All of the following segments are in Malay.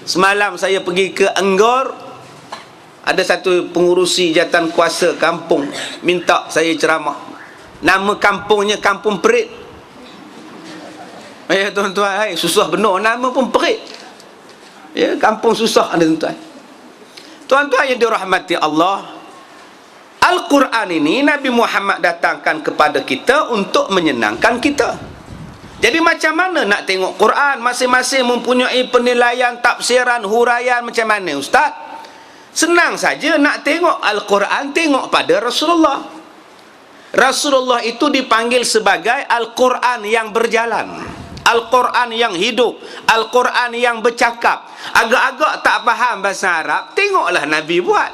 Semalam saya pergi ke Enggor, ada satu pengurusi jawatan kuasa kampung minta saya ceramah. Nama kampungnya Kampung Perit. Ya tuan-tuan, susah benar nama pun Perit. Ya, kampung susah ada tuan-tuan. Tuan-tuan yang dirahmati Allah, Al-Quran ini Nabi Muhammad datangkan kepada kita untuk menyenangkan kita. Jadi macam mana nak tengok Quran? Masing-masing mempunyai penilaian, tafsiran, huraian macam mana Ustaz? Senang saja nak tengok Al-Quran, tengok pada Rasulullah. Rasulullah itu dipanggil sebagai Al-Quran yang berjalan, Al-Quran yang hidup, Al-Quran yang bercakap. Agak-agak tak faham bahasa Arab, tengoklah Nabi buat.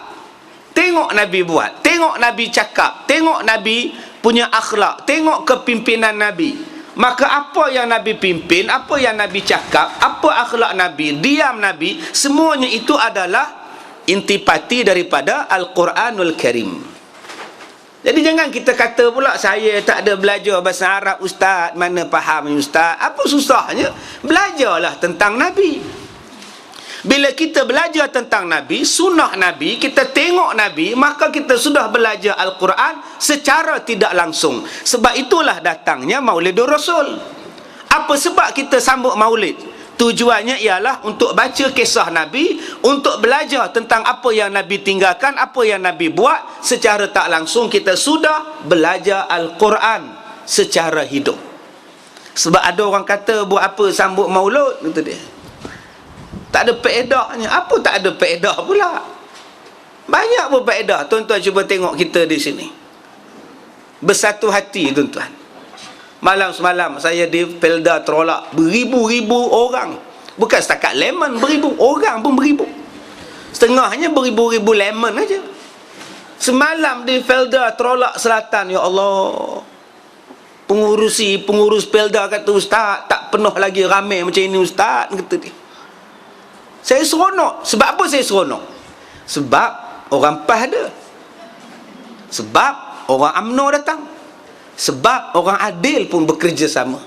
Tengok Nabi buat, tengok Nabi cakap, tengok Nabi punya akhlak, tengok kepimpinan Nabi. Maka apa yang Nabi pimpin, apa yang Nabi cakap, apa akhlak Nabi, diam Nabi, semuanya itu adalah intipati daripada Al-Quranul Karim. Jadi jangan kita kata pula saya tak ada belajar bahasa Arab Ustaz, mana faham Ustaz. Apa susahnya? Belajarlah tentang Nabi. Bila kita belajar tentang Nabi, sunnah Nabi, kita tengok Nabi, maka kita sudah belajar Al-Quran secara tidak langsung. Sebab itulah datangnya Maulidur Rasul. Apa sebab kita sambut maulid? Tujuannya ialah untuk baca kisah Nabi, untuk belajar tentang apa yang Nabi tinggalkan, apa yang Nabi buat. Secara tak langsung kita sudah belajar Al-Quran secara hidup. Sebab ada orang kata, buat apa sambut maulud? Kata dia, tak ada faedahnya. Apa tak ada faedah pula? Banyak pun faedah. Tuan-tuan cuba tengok kita di sini. Bersatu hati tuan-tuan. Malam semalam saya di Felda Trolak, beribu-ribu orang. Bukan setakat lemon, beribu orang pun beribu. Setengahnya beribu-ribu lemon aja. Semalam di Felda Trolak Selatan, ya Allah, pengurus Felda kata, Ustaz, tak penuh lagi ramai macam ini Ustaz, kata dia. Saya seronok. Sebab apa saya seronok? Sebab orang PAS ada, sebab orang UMNO datang, sebab orang adil pun bekerja sama.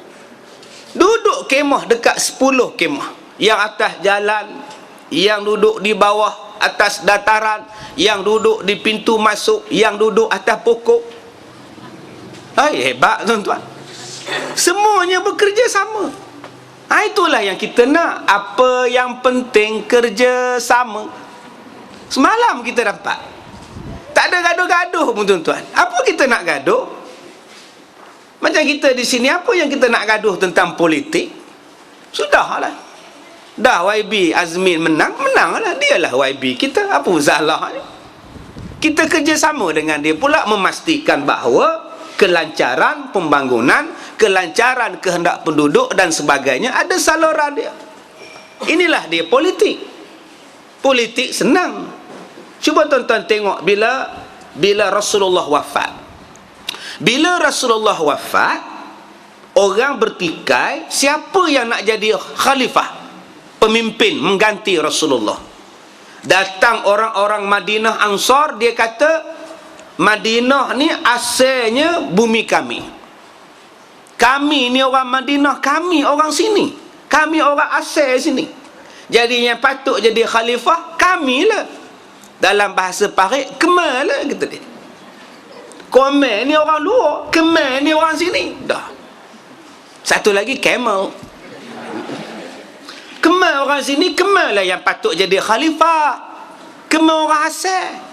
Duduk kemah dekat 10 kemah, yang atas jalan, yang duduk di bawah atas dataran, yang duduk di pintu masuk, yang duduk atas pokok. Hebat tuan-tuan. Semuanya bekerja sama. Itulah yang kita nak. Apa yang penting kerja sama. Semalam kita dapat, tak ada gaduh-gaduh pun tuan-tuan. Apa kita nak gaduh? Macam kita di sini, apa yang kita nak gaduh tentang politik? Sudahlah. Dah YB Azmin menanglah. Dialah YB kita. Apa masalah ni? Kita kerjasama dengan dia pula memastikan bahawa kelancaran pembangunan, kelancaran kehendak penduduk dan sebagainya ada saluran dia. Inilah dia politik. Politik senang. Cuba tuan-tuan tengok bila Rasulullah wafat. Bila Rasulullah wafat, orang bertikai siapa yang nak jadi khalifah, pemimpin mengganti Rasulullah. Datang orang-orang Madinah Ansar, dia kata Madinah ni asalnya bumi kami. Kami ni orang Madinah, kami orang sini, kami orang asal sini. Jadi yang patut jadi khalifah kami lah. Dalam bahasa Parik, Kemal lah kata dia. Komen ni orang luar, Kemal ni orang sini. Dah. Satu lagi Camel. Kemal orang sini, Kemal lah yang patut jadi khalifah. Kemal orang asal.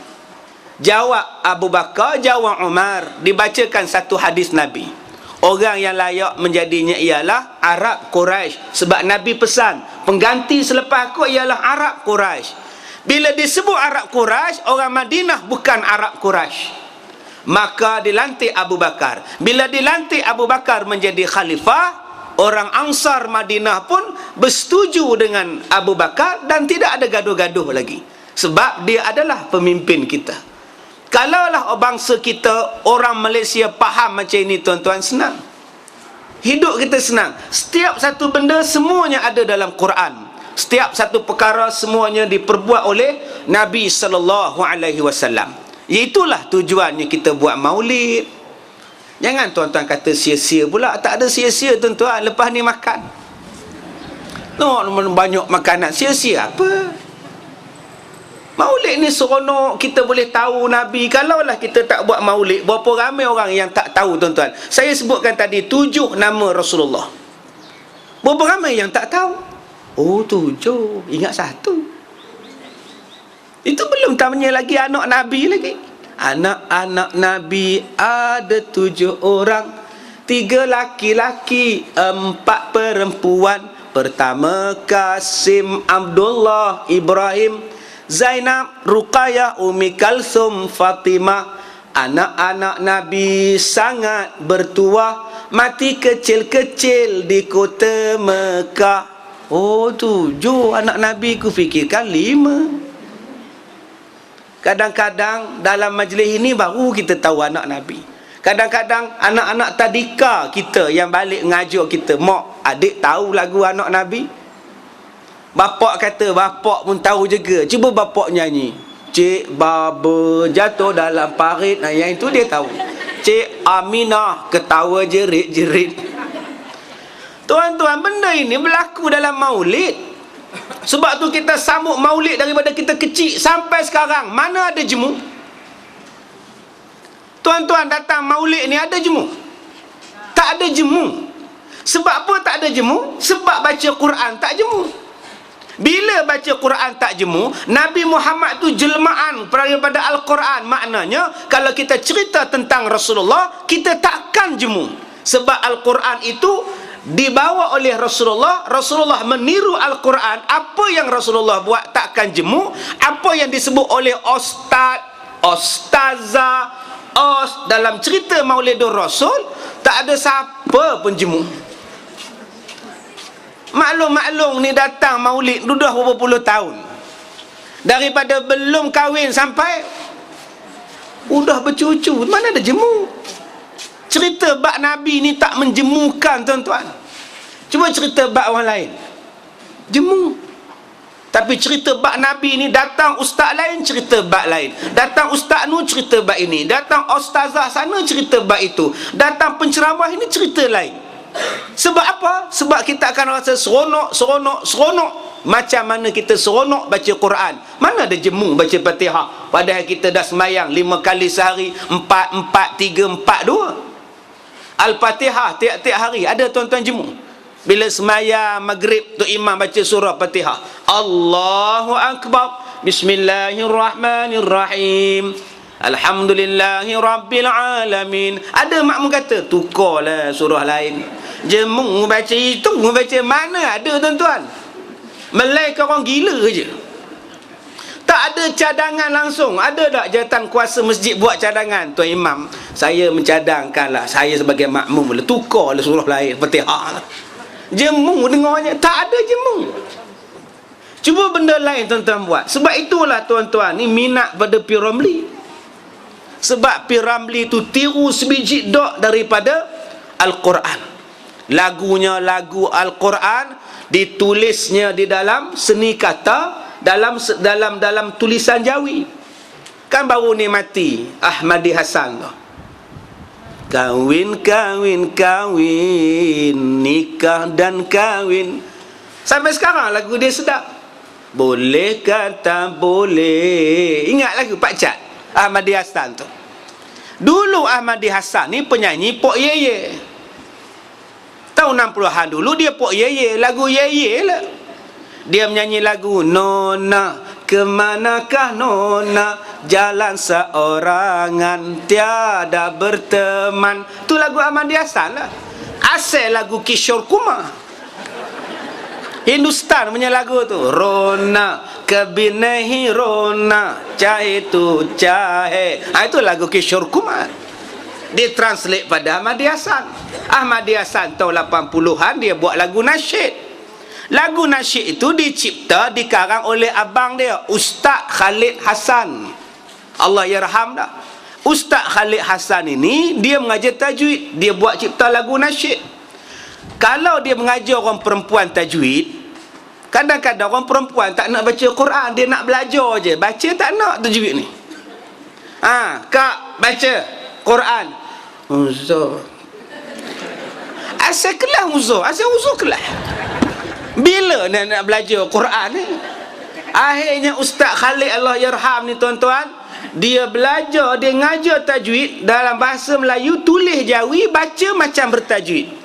Jawab Abu Bakar, jawab Umar. Dibacakan satu hadis Nabi. Orang yang layak menjadinya ialah Arab Quraisy. Sebab Nabi pesan, pengganti selepas aku ialah Arab Quraisy. Bila disebut Arab Quraisy, orang Madinah bukan Arab Quraisy. Maka dilantik Abu Bakar. Bila dilantik Abu Bakar menjadi khalifah, orang Ansar Madinah pun bersetuju dengan Abu Bakar dan tidak ada gaduh-gaduh lagi. Sebab dia adalah pemimpin kita. Kalaulah bangsa kita, orang Malaysia faham macam ini tuan-tuan, senang. Hidup kita senang. Setiap satu benda semuanya ada dalam Quran. Setiap satu perkara semuanya diperbuat oleh Nabi SAW. Itulah tujuannya kita buat maulid. Jangan tuan-tuan kata sia-sia pula. Tak ada sia-sia tuan-tuan. Lepas ni makan. banyak makanan, sia-sia apa? Maulid ni seronok, kita boleh tahu Nabi. Kalaulah kita tak buat maulid, berapa ramai orang yang tak tahu, tuan-tuan. Saya sebutkan tadi 7 nama Rasulullah. Berapa ramai yang tak tahu? Oh, 7. Ingat 1. Itu belum tanya lagi anak Nabi lagi. Anak-anak Nabi ada 7 orang, 3 laki-laki, 4 perempuan. Pertama Kasim, Abdullah, Ibrahim, Zainab, Ruqayyah, Ummi Kalsum, Fatimah. Anak-anak Nabi sangat bertuah, mati kecil-kecil di kota Mekah. Oh, 7 anak Nabi, ku fikirkan 5. Kadang-kadang dalam majlis ini baru kita tahu anak Nabi. Kadang-kadang anak-anak tadika kita yang balik mengajar kita, mak, adik tahu lagu anak Nabi? Bapak kata, bapak pun tahu juga. Cuba bapak nyanyi, Cik Baba jatuh dalam parit. Nah, yang itu dia tahu. Cik Aminah ketawa jerit-jerit. Tuan-tuan, benda ini berlaku dalam maulid. Sebab tu kita sambut maulid daripada kita kecil sampai sekarang. Mana ada jemu? Tuan-tuan datang maulid ni ada jemu? Tak ada jemu. Sebab apa tak ada jemu? Sebab baca Quran tak jemu. Bila baca Quran tak jemu, Nabi Muhammad tu jelmaan daripada Al-Quran. Maknanya kalau kita cerita tentang Rasulullah, kita takkan jemu. Sebab Al-Quran itu dibawa oleh Rasulullah. Rasulullah meniru Al-Quran. Apa yang Rasulullah buat takkan jemu. Apa yang disebut oleh ustaz, ustazah, dalam cerita Maulidur Rasul, tak ada siapa pun jemu. Maklum-maklum ni datang maulid dah berapa puluh tahun. Daripada belum kahwin sampai udah bercucu, mana ada jemu? Cerita bab Nabi ni tak menjemukan, tuan-tuan. Cuba cerita bab orang lain, jemu. Tapi cerita bab Nabi ni, datang ustaz lain cerita bab lain, datang ustaz nu cerita bab ini, datang ustazah sana cerita bab itu, datang penceramah ini cerita lain. Sebab apa? Sebab kita akan rasa seronok. Macam mana kita seronok baca Quran. Mana ada jemu baca Fatihah, padahal kita dah semayang 5 kali sehari, 4-4-3-4-2. Al-Fatihah tiap-tiap hari. Ada tuan-tuan jemu? Bila semayang maghrib tu imam baca surah Fatihah, Allahu Akbar, Bismillahirrahmanirrahim, Alhamdulillahi Rabbil Alamin. Ada makmum kata, tukarlah surah lain. Jemu baca itu, baca mana ada, tuan-tuan? Melainkan orang gila je. Tak ada cadangan langsung. Ada tak jawatan kuasa masjid buat cadangan? Tuan Imam, saya mencadangkanlah, saya sebagai makmum boleh tukarlah surah lain, Fatihah. Jemu dengarnya, tak ada jemu. Cuba benda lain tuan-tuan buat. Sebab itulah tuan-tuan ni minat pada P. Ramlee. Sebab P. Ramlee tu tiru sebiji dok daripada Al-Quran. Lagunya lagu Al-Quran, ditulisnya di dalam seni kata, dalam tulisan Jawi. Kan baru ni mati Ahmadi Hasan tu. Kawin, nikah dan kawin. Sampai sekarang lagu dia sedap. Boleh kata boleh. Ingat lagu Pak Cat Ahmadi Hasan tu. Dulu Ahmadi Hasan ni penyanyi Pok Yeye. Tahun 60-an dulu dia Pok Yeye, lagu Yeye lah. Dia menyanyi lagu Nona, kemanakah Nona, jalan seorangan, tiada berteman. Tu lagu Ahmadi Hasan lah. Asal lagu Kishore Kumar, Hindustan punya lagu tu. Rona kabhi nahi rona, chahe tu chahe. Itu lagu Kishore Kumar. Dia translate pada Ahmadi Hasan. Ahmadi Hasan tahun 80-an dia buat lagu nasyid. Lagu nasyid itu dicipta, dikarang oleh abang dia, Ustaz Khalid Hasan. Allah yarham dah. Ustaz Khalid Hasan ini dia mengajar tajwid, dia buat cipta lagu nasyid. Kalau dia mengajar orang perempuan tajwid, kadang-kadang orang perempuan tak nak baca Quran, dia nak belajar je, baca tak nak tajwid ni. Kak baca Quran. Ustaz, asal kelah uzur, asal uzur kelah. Bila nak belajar Quran ni? Akhirnya Ustaz Khalid Allah yarham ni tuan-tuan, dia belajar, dia ngajar tajwid dalam bahasa Melayu, tulis jawi, baca macam bertajwid.